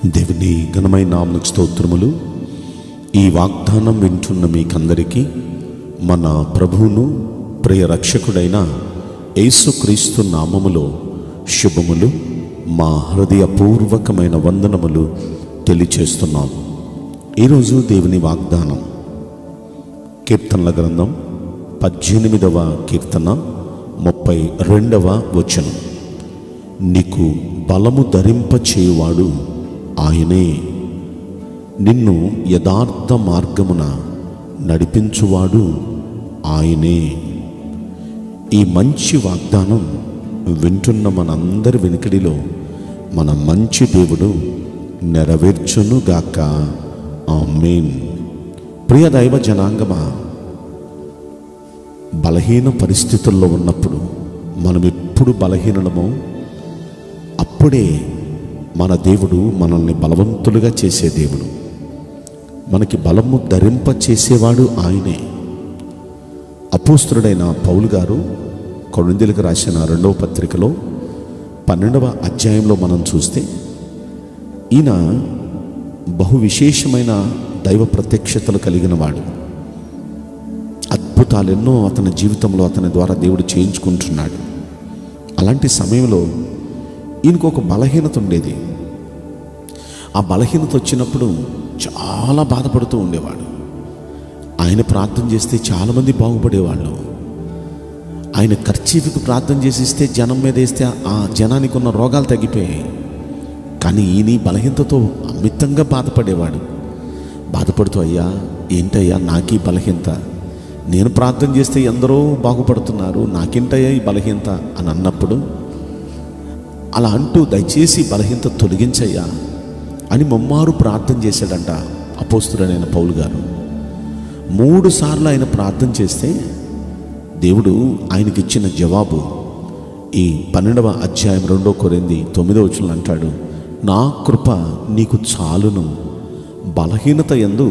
దేవుని ఘనమైన నామమునకు స్తోత్రములు. ఈ వాగ్దానం వింటున్న మీకందరికీ మన ప్రభువును ప్రియ రక్షకుడైన యేసుక్రీస్తు నామములో శుభములు, మా హృదయపూర్వకమైన వందనములు తెలియచేస్తున్నాం. ఈరోజు దేవుని వాగ్దానం కీర్తనల గ్రంథం 18వ కీర్తన 32వ వచనం. నీకు బలము ధరింపచేయువాడు ఆయనే, నిన్ను యథార్థ మార్గమున నడిపించువాడు ఆయనే. ఈ మంచి వాగ్దానం వింటున్న మనందరి వెనుకడిలో మన మంచి దేవుడు నెరవేర్చునుగాక. ఆమేన్. ప్రియ దైవ జనాంగమా, బలహీన పరిస్థితుల్లో ఉన్నప్పుడు మనం ఎప్పుడు బలహీనమో అప్పుడే మన దేవుడు మనల్ని బలవంతులుగా చేసే దేవుడు. మనకి బలము ధరింప చేసేవాడు ఆయనే. అపోస్తలుడైన పౌలు గారు కొరింథీయులకు రాసిన 2వ పత్రికలో 12వ అధ్యాయంలో మనం చూస్తే ఈయన బహు విశేషమైన దైవ ప్రత్యక్షతలు కలిగిన వాడు. అద్భుతాలెన్నో అతని జీవితంలో అతని ద్వారా దేవుడు చేయించుకుంటున్నాడు. అలాంటి సమయంలో ఈయనకు ఒక బలహీనత ఉండేది. ఆ బలహీనత వచ్చినప్పుడు చాలా బాధపడుతూ ఉండేవాడు. ఆయన ప్రార్థన చేస్తే చాలామంది బాగుపడేవాళ్ళు. ఆయన కర్చీఫ్కి ప్రార్థన చేసిస్తే జనం మీద వేస్తే ఆ జనానికి ఉన్న రోగాలు తగ్గిపోయాయి. కానీ ఈయన బలహీనతతో అమితంగా బాధపడేవాడు. బాధపడుతూ, అయ్యా ఏంటయ్యా నాకీ బలహీనత, నేను ప్రార్థన చేస్తే ఎందరో బాగుపడుతున్నారు, నాకేంటయ్యా ఈ బలహీనత అని అన్నప్పుడు అలా అంటూ దయచేసి బలహీనత తొలగించయ్యా అని ముమ్మారు ప్రార్థన చేశాడంట అపోస్తలుడైన పౌలు గారు. 3 సార్లు ఆయన ప్రార్థన చేస్తే దేవుడు ఆయనకి ఇచ్చిన జవాబు ఈ 12వ అధ్యాయం 2 కొరింథీ 9వ వచనంలో అంటాడు, నా కృప నీకు చాలును, బలహీనత యందు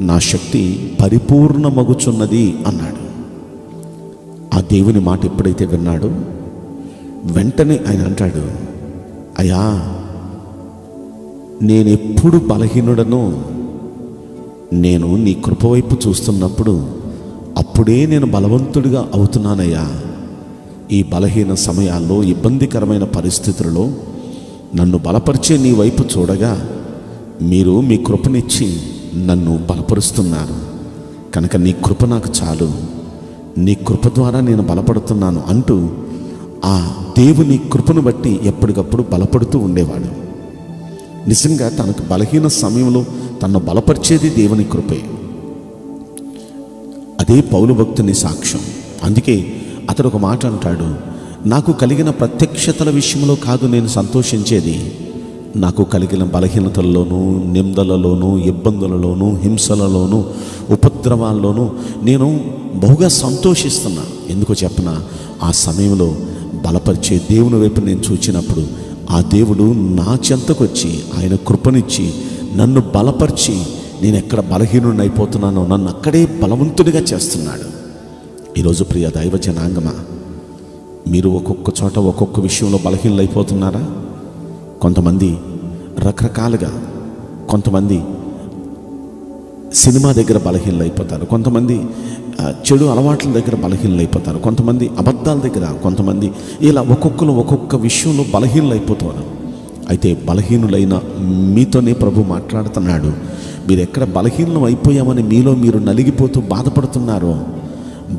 నా శక్తి పరిపూర్ణమగుచున్నది అన్నాడు. ఆ దేవుని మాట ఎప్పుడైతే విన్నాడో వెంటనే ఆయన అంటాడు, అయ్యా నేనెప్పుడు బలహీనుడనో నేను నీ కృప వైపు చూస్తున్నప్పుడు అప్పుడే నేను బలవంతుడిగా అవుతున్నానయ్యా. ఈ బలహీన సమయాల్లో, ఇబ్బందికరమైన పరిస్థితులలో నన్ను బలపరిచే నీ వైపు చూడగా మీరు మీ కృపనిచ్చి నన్ను బలపరుస్తున్నారు కనుక నీ కృప నాకు చాలు, నీ కృప ద్వారా నేను బలపడుతున్నాను అంటూ ఆ దేవుని కృపను బట్టి ఎప్పటికప్పుడు బలపడుతూ ఉండేవాడు. నిజంగా తనకు బలహీన సమయంలో తనను బలపరిచేది దేవుని కృపే. అదే పౌలు భక్తుని సాక్ష్యం. అందుకే అతడు ఒక మాట అంటాడు, నాకు కలిగిన ప్రత్యక్షతల విషయంలో కాదు నేను సంతోషించేది, నాకు కలిగిన బలహీనతల్లోనూ, నిందలలోనూ, ఇబ్బందులలోనూ, హింసలలోనూ, ఉపద్రవాల్లోనూ నేను బహుగా సంతోషిస్తున్నా. ఎందుకో చెప్పనా, ఆ సమయంలో బలపరిచే దేవుని వైపు నేను చూచినప్పుడు ఆ దేవుడు నా చెంతకు వచ్చి ఆయన కృపనిచ్చి నన్ను బలపరిచి నేను ఎక్కడ బలహీనుడిని అయిపోతున్నానో నన్ను అక్కడే బలవంతుడిగా చేస్తున్నాడు. ఈరోజు ప్రియ దైవ జనాంగమా, మీరు ఒక్కొక్క చోట ఒక్కొక్క విషయంలో బలహీనులు అయిపోతున్నారా? కొంతమంది రకరకాలుగా, కొంతమంది సినిమా దగ్గర బలహీనలు అయిపోతారు, కొంతమంది చెడు అలవాట్ల దగ్గర బలహీనలు అయిపోతారు, కొంతమంది అబద్ధాల దగ్గర, కొంతమంది ఇలా ఒక్కొక్కరు ఒక్కొక్క విషయంలో బలహీనలు అయిపోతున్నారు. అయితే బలహీనులైన మీతోనే ప్రభు మాట్లాడుతున్నాడు. మీరు ఎక్కడ బలహీనం అయిపోయామని మీలో మీరు నలిగిపోతూ బాధపడుతున్నారో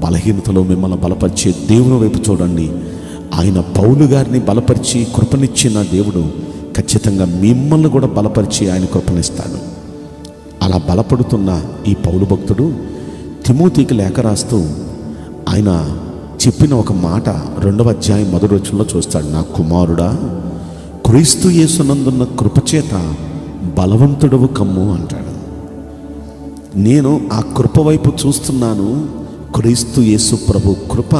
బలహీనతలో మిమ్మల్ని బలపరిచే దేవుని వైపు చూడండి. ఆయన పౌలు గారిని బలపరిచి కృపనిచ్చిన దేవుడు ఖచ్చితంగా మిమ్మల్ని కూడా బలపరిచి ఆయన కృపనిస్తాడు. అలా బలపడుతున్న ఈ పౌలు భక్తుడు తిమోతికి లేఖ రాస్తూ ఆయన చెప్పిన ఒక మాట 2వ అధ్యాయం 1వ వచనంలో చూస్తాడు. నా కుమారుడా, క్రీస్తు యేసునందున్న కృపచేత బలవంతుడవు కమ్ము అంటాడు. నేను ఆ కృప వైపు చూస్తున్నాను. క్రీస్తు యేసు ప్రభు కృప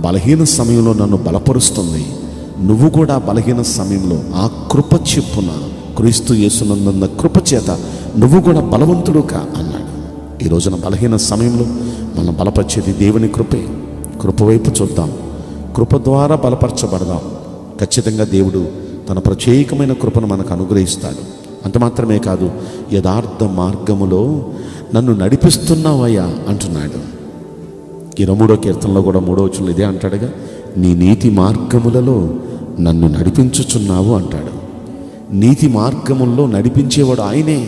బలహీన సమయంలో నన్ను బలపరుస్తుంది. నువ్వు కూడా బలహీన సమయంలో ఆ కృప చెప్పున క్రీస్తు యేసునందున్న కృప చేత నువ్వు కూడా బలవంతుడు కా అన్నాడు. ఈ రోజున బలహీన సమయంలో మనం బలపరిచేది దేవుని కృపే. కృప వైపు చూద్దాం, కృప ద్వారా బలపరచబడదాం. ఖచ్చితంగా దేవుడు తన ప్రత్యేకమైన కృపను మనకు అనుగ్రహిస్తాడు. అంత మాత్రమే కాదు, యథార్థ మార్గములో నన్ను నడిపిస్తున్నావయ్యా అంటున్నాడు. 23వ కీర్తనలో కూడా 3వ వచనంలో ఇదే అంటాడుగా, నీ నీతి మార్గములలో నన్ను నడిపించుచున్నావు అంటాడు. నీతి మార్గముల్లో నడిపించేవాడు ఆయనే.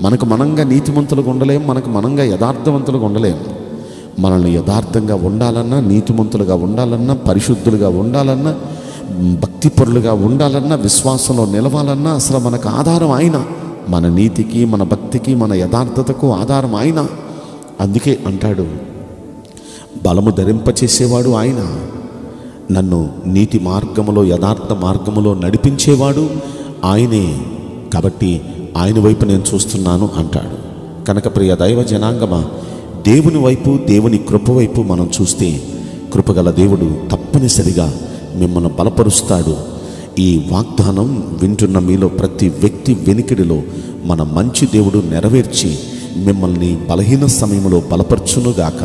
మనకు మనంగా నీతిమంతులుగా ఉండలేం, మనకు మనంగా యథార్థవంతులుగా ఉండలేం. మనల్ని యథార్థంగా ఉండాలన్నా, నీతిమంతులుగా ఉండాలన్నా, పరిశుద్ధులుగా ఉండాలన్నా, భక్తిపరులుగా ఉండాలన్నా, విశ్వాసంలో నిలవాలన్నా అసలు మనకు ఆధారం ఆయన. మన నీతికి, మన భక్తికి, మన యథార్థతకు ఆధారం ఆయన. అందుకే అంటాడు, బలము ధరింపచేసేవాడు ఆయన, నన్ను నీతి మార్గములో యథార్థ మార్గములో నడిపించేవాడు ఆయనే, కాబట్టి ఆయన వైపు నేను చూస్తున్నాను అంటాడు. కనుక ప్రియ దైవ జనాంగమా, దేవుని వైపు, దేవుని కృప వైపు మనం చూస్తే కృపగల దేవుడు తప్పనిసరిగా మిమ్మల్ని బలపరుస్తాడు. ఈ వాగ్దానం వింటున్న మీలో ప్రతి వ్యక్తి వెనుకడిలో మన మంచి దేవుడు నెరవేర్చి మిమ్మల్ని బలహీన సమయంలో బలపరచునుగాక.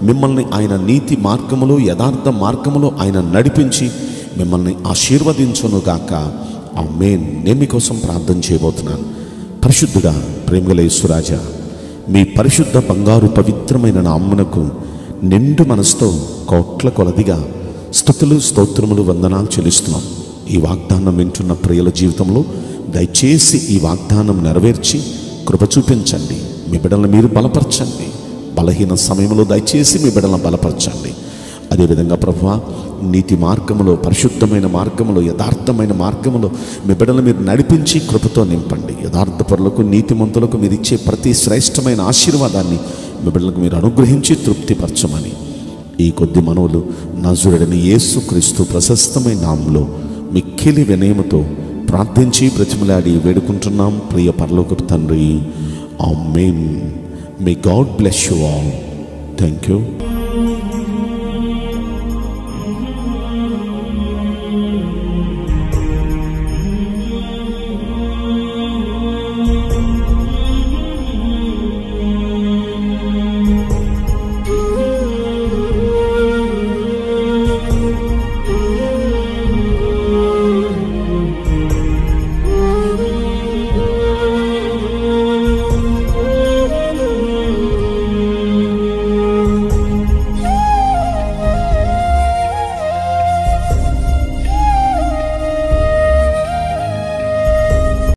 మిమ్మల్ని ఆయన నీతి మార్గములో, యథార్థ మార్గములో ఆయన నడిపించి మిమ్మల్ని ఆశీర్వదించునుగాక. ఆమేన్. నేను మీకోసం ప్రార్థన చేయబోతున్నాను. పరిశుద్ధుగా ప్రేమగల యేసురాజా, మీ పరిశుద్ధ బంగారు పవిత్రమైన నామమునకు నిండు మనసుతో కోట్ల కొలదిగా స్తుతులు, స్తోత్రములు, వందనాలు చెల్లిస్తున్నాం. ఈ వాగ్దానం వింటున్న ప్రియుల జీవితంలో దయచేసి ఈ వాగ్దానం నెరవేర్చి కృప చూపించండి. మీ బిడ్డలను మీరు బలపరచండి. బలహీన సమయంలో దయచేసి మీ బిడ్డలను బలపరచండి. అదేవిధంగా ప్రభువా, నీతి మార్గములో, పరిశుద్ధమైన మార్గములో, యథార్థమైన మార్గములో మీ బిడ్డలను మీరు నడిపించి కృపతో నింపండి. యథార్థపరులకు, నీతిమంతులకు మీరు ఇచ్చే ప్రతి శ్రేష్టమైన ఆశీర్వాదాన్ని మీ బిడ్డలకు మీరు అనుగ్రహించి తృప్తిపరచమని ఈ కొద్ది మనవులు నజరుడైన యేసుక్రీస్తు ప్రశస్తమైన నామములో మిక్కిలి వినయముతో ప్రార్థించి బ్రతిమలాడి వేడుకుంటున్నాం ప్రియ పరలోకపు తండ్రి. Amen. May God bless you all. Thank you.